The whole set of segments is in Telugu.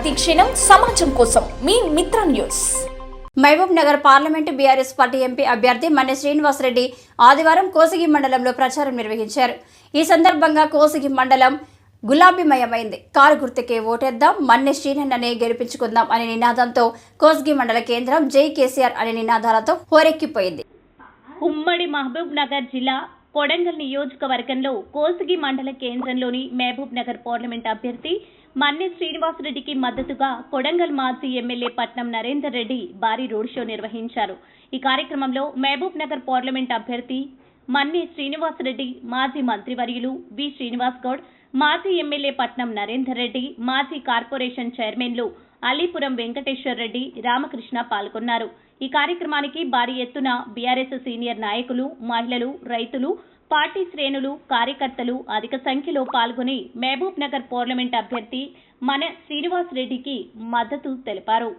ప్రతి క్షణం సమాజం కోసం మీ Mitra news. Mahabubnagar parliament BRS party MP అభ్యర్థి మన్నె శ్రీనివాస్ రెడ్డి ఆదివారం కోసిగి మండలంలో ప్రచారం నిర్వహించారు. ఈ సందర్భంగా కోసిగి మండలం గులాబీమయమైంది. కారు గుర్తుకే ఓటేద్దాం, మన్నె శ్రీనన్ననే గెలిపించుకుందాం అనే నినాదంతో కోసిగి మండల కేంద్రం జై కేసీఆర్ అనే నినాదాలతో హోరెక్కిపోయింది. ఉమ్మడి మహబూబ్ నగర్ జిల్లా కొడంగల్ నియోజకవర్గంలో కోసిగి మండల కేంద్రంలోని మహబూబ్ నగర్ పార్లమెంట్ అభ్యర్థి మన్నె శ్రీనివాస్ రెడ్డికి మద్దతుగా కొడంగల్ మాజీ ఎమ్మెల్యే పట్నం నరేందర్ రెడ్డి భారీ రోడ్ షో నిర్వహించారు. ఈ కార్యక్రమంలో మహబూబ్ నగర్ పార్లమెంట్ అభ్యర్థి మన్నె శ్రీనివాస్ రెడ్డి, మాజీ మంత్రివర్యులు వి శ్రీనివాస్ గౌడ్, మాజీ ఎమ్మెల్యే పట్నం నరేందర్ రెడ్డి, మాజీ కార్పొరేషన్ చైర్మన్లు అలీపురం వెంకటేశ్వర్ రెడ్డి, రామకృష్ణ పాల్గొన్నారు. ఈ కార్యక్రమానికి భారీ ఎత్తున బీఆర్ఎస్ సీనియర్ నాయకులు, మహిళలు, రైతులు, పార్టీ శ్రేణులు, కార్యకర్తలు అధిక సంఖ్యలో పాల్గొని మహబూబ్ నగర్ పార్లమెంట్ అభ్యర్థి మన్నె శ్రీనివాస్ రెడ్డికి మద్దతు తెలిపారు.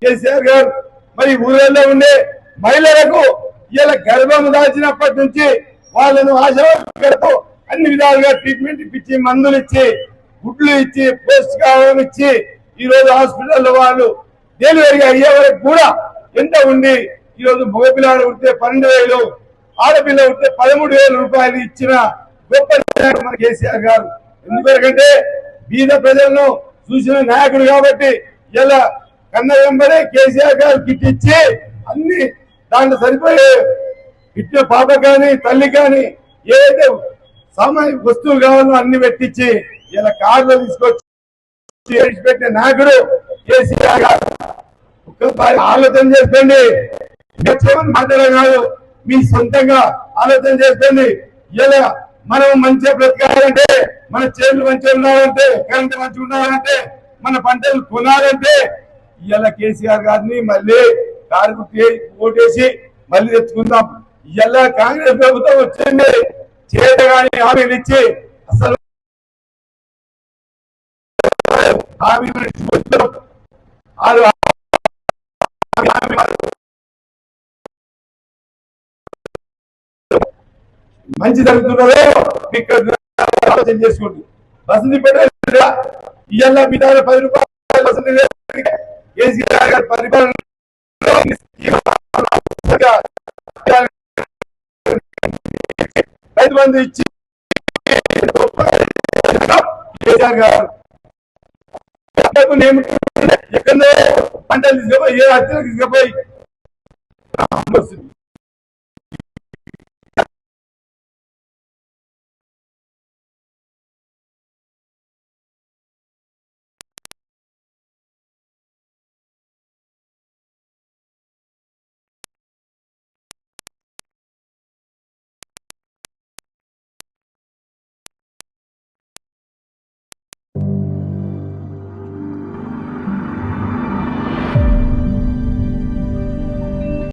కేసీఆర్ గారు మరి ఊళ్ళల్లో ఉండే మహిళలకు ఇలా గర్భం దాచినప్పటి నుంచి వాళ్ళను ఆశతో అన్ని విధాలుగా ట్రీట్మెంట్ ఇప్పించి, మందులు ఇచ్చి, గుడ్లు ఇచ్చి, పౌష్టికాహారం ఇచ్చి ఈ రోజు హాస్పిటల్లో వాళ్ళు డెలివరీ అయ్యే వరకు కూడా ఎంత ఉండి ఈ రోజు మగపిల్లాడు ఉడితే 12,000, ఆడపిల్ల ఉడితే 13,000 రూపాయలు ఇచ్చిన గొప్ప మన కేసీఆర్ గారు. ఎందుకంటే బీద ప్రజలను చూసిన నాయకుడు కాబట్టి ఇలా కన్న వెంబడే కేసీఆర్ గారు కిట్ ఇచ్చి అన్ని దాంట్లో సరిపోయే ఇచ్చిన పాప కానీ తల్లి కానీ ఏదైతే సామాజిక వస్తువులు కావాలో అన్ని పెట్టించి ఇలా కార్లో తీసుకొచ్చి పెట్టిన నాయకుడు కేసీఆర్ గారు. ఒక్కసారి ఆలోచన చేసుకోండి, మాట్లాడే కాదు, మీ సొంతంగా ఆలోచన చేసుకోండి. ఇలా మనం మంచిగా బ్రతకాలంటే, మన చేతులు మంచిగా ఉండాలంటే, కరెంట్ మంచిగా ఉండాలంటే, మన పంటలు కొనాలంటే ఇలా కేసీఆర్ గారిని మళ్ళీ కారు ఓటేసి మళ్ళీ తెచ్చుకుందాం. ఇలా కాంగ్రెస్ ప్రభుత్వం వచ్చింది చేయగానే హామీలు ఇచ్చి అసలు మంచి జరుగుతున్నదో మీకు ఆలోచన చేసుకోండి. వసతి పెట్ట ఇవాళ మీ దగ్గర 10 రూపాయలు వసతి కేసీఆర్ గారి పరిపాలన రైతు బంధు ఇచ్చి కేసీఆర్ గారు ఎక్కడో పంటలు తీసుకుపోయి, ఏ హత్యలు తీసుకుపోయి